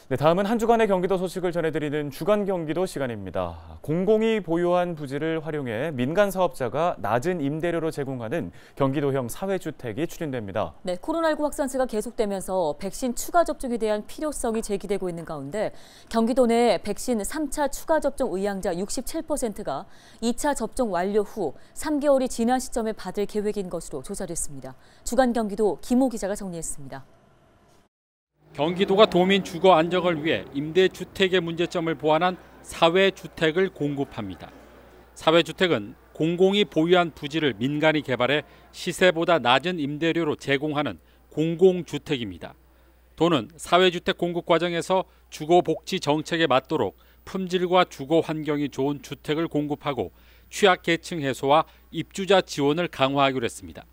네, 다음은 한 주간의 경기도 소식을 전해드리는 주간 경기도 시간입니다. 공공이 보유한 부지를 활용해 민간 사업자가 낮은 임대료로 제공하는 경기도형 사회주택이 추진됩니다. 네, 코로나19 확산세가 계속되면서 백신 추가 접종에 대한 필요성이 제기되고 있는 가운데 경기도 내 백신 3차 추가 접종 의향자 67%가 2차 접종 완료 후 3개월이 지난 시점에 받을 계획인 것으로 조사됐습니다. 주간 경기도 김호 기자가 정리했습니다. 경기도가 도민 주거 안정을 위해 임대주택의 문제점을 보완한 사회주택을 공급합니다. 사회주택은 공공이 보유한 부지를 민간이 개발해 시세보다 낮은 임대료로 제공하는 공공주택입니다. 도는 사회주택 공급 과정에서 주거복지 정책에 맞도록 품질과 주거 환경이 좋은 주택을 공급하고 취약계층 해소와 입주자 지원을 강화하기로 했습니다.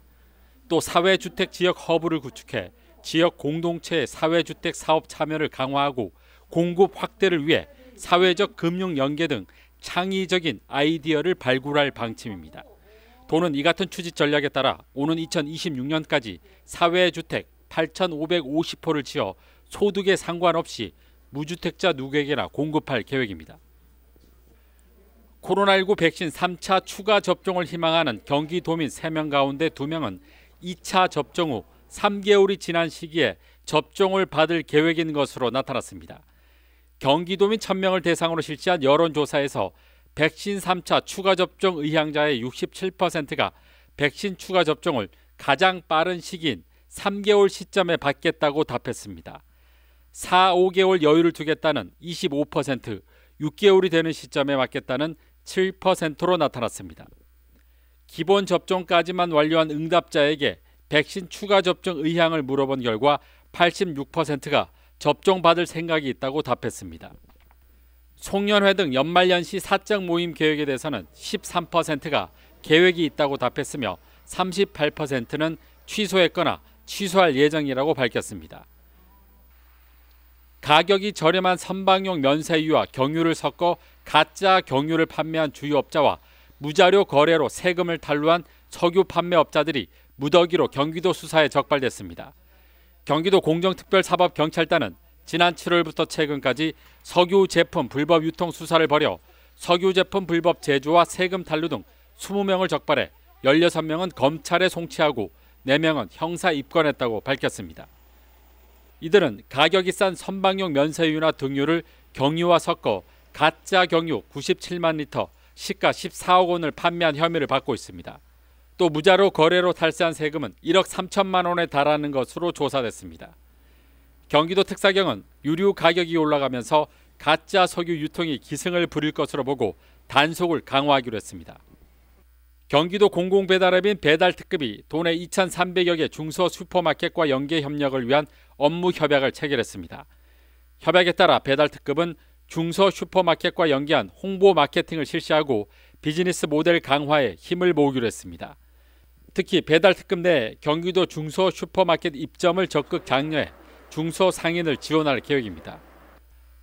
또 사회주택 지역 허브를 구축해 지역 공동체의 사회주택 사업 참여를 강화하고 공급 확대를 위해 사회적 금융 연계 등 창의적인 아이디어를 발굴할 방침입니다. 도는 이 같은 추진 전략에 따라 오는 2026년까지 사회주택 8,550호를 지어 소득에 상관없이 무주택자 누구에게나 공급할 계획입니다. 코로나19 백신 3차 추가 접종을 희망하는 경기도민 3명 가운데 2명은 2차 접종 후 3개월이 지난 시기에 접종을 받을 계획인 것으로 나타났습니다. 경기도민 1,000명을 대상으로 실시한 여론조사에서 백신 3차 추가 접종 의향자의 67%가 백신 추가 접종을 가장 빠른 시기인 3개월 시점에 받겠다고 답했습니다. 4, 5개월 여유를 두겠다는 25%, 6개월이 되는 시점에 맞겠다는 7%로 나타났습니다. 기본 접종까지만 완료한 응답자에게 백신 추가 접종 의향을 물어본 결과 86%가 접종받을 생각이 있다고 답했습니다. 송년회 등 연말연시 사적 모임 계획에 대해서는 13%가 계획이 있다고 답했으며 38%는 취소했거나 취소할 예정이라고 밝혔습니다. 가격이 저렴한 선박용 면세유와 경유를 섞어 가짜 경유를 판매한 주유업자와 무자료 거래로 세금을 탈루한 석유 판매업자들이 무더기로 경기도 수사에 적발됐습니다. 경기도 공정특별사법경찰단은 지난 7월부터 최근까지 석유 제품 불법 유통 수사를 벌여 석유 제품 불법 제조와 세금 탈루 등 20명을 적발해 16명은 검찰에 송치하고 4명은 형사 입건했다고 밝혔습니다. 이들은 가격이 싼 선박용 면세유나 등유를 경유와 섞어 가짜 경유 97만 리터, 시가 14억 원을 판매한 혐의를 받고 있습니다. 또 무자료 거래로 탈세한 세금은 1억 3천만 원에 달하는 것으로 조사됐습니다. 경기도 특사경은 유류 가격이 올라가면서 가짜 석유 유통이 기승을 부릴 것으로 보고 단속을 강화하기로 했습니다. 경기도 공공배달앱인 배달특급이 도내 2,300여 개 중소 슈퍼마켓과 연계 협력을 위한 업무 협약을 체결했습니다. 협약에 따라 배달특급은 중소 슈퍼마켓과 연계한 홍보 마케팅을 실시하고 비즈니스 모델 강화에 힘을 모으기로 했습니다. 특히 배달특급 내 경기도 중소 슈퍼마켓 입점을 적극 장려해 중소 상인을 지원할 계획입니다.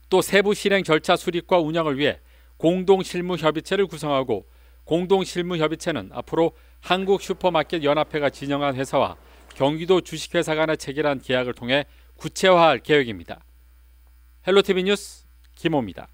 또 세부 실행 절차 수립과 운영을 위해 공동실무협의체를 구성하고 공동실무협의체는 앞으로 한국슈퍼마켓연합회가 진영한 회사와 경기도 주식회사 간에 체결한 계약을 통해 구체화할 계획입니다. 헬로티비 뉴스 김호입니다.